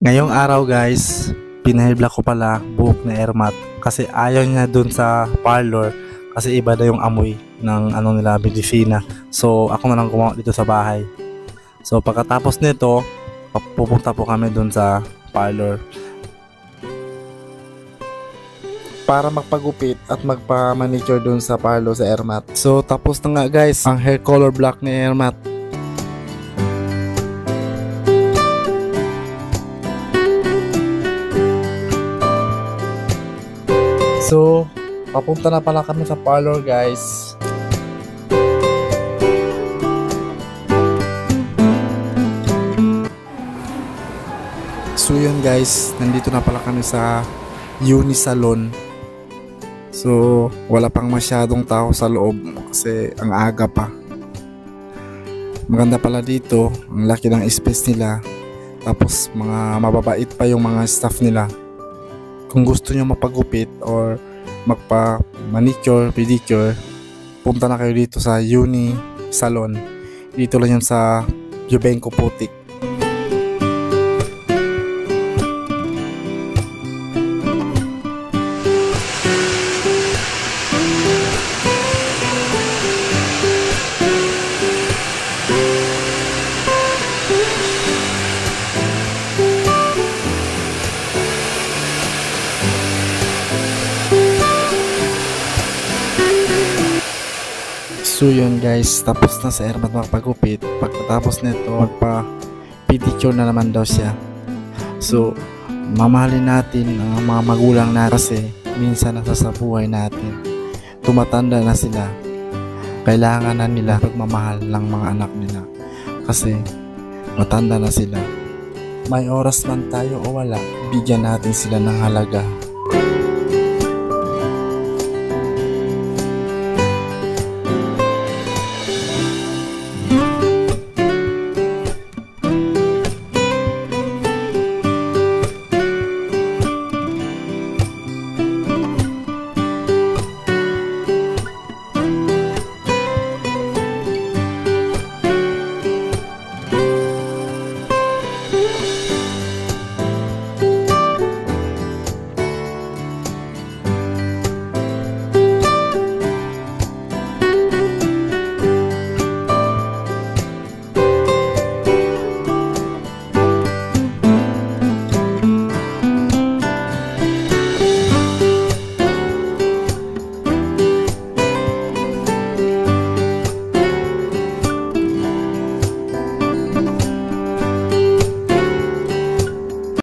Ngayong araw guys, pinahibla ko pala buhok na Ermat kasi ayaw niya dun sa parlor kasi iba na yung amoy ng nila medicina. So ako na lang gumawa dito sa bahay. So pagkatapos nito, pupunta po kami dun sa parlor para magpagupit at magpa-manicure dun sa parlor sa Ermat. So tapos na nga guys ang hair color block ni Ermat. So, papunta na pala kami sa parlor guys. So yun guys, nandito na pala kami sa Uni Salon. So, wala pang masyadong tao sa loob kasi ang aga pa. Maganda pala dito, ang laki ng space nila. Tapos mga mababait pa yung mga staff nila. Kung gusto nyo mapagupit or magpa-manicure, pedicure, punta na kayo dito sa Uni Salon. Dito lang yan sa Jubenco Putik. So yun guys, tapos na sa Ermat magpagupit. Pagkatapos nito, magpa-pedicure na naman daw siya. So, mamahalin natin ang mga magulang na kasi minsan nasa sa buhay natin. Tumatanda na sila. Kailangan na nila pagmamahal ng mga anak nila. Kasi matanda na sila. May oras man tayo o wala, bigyan natin sila ng halaga.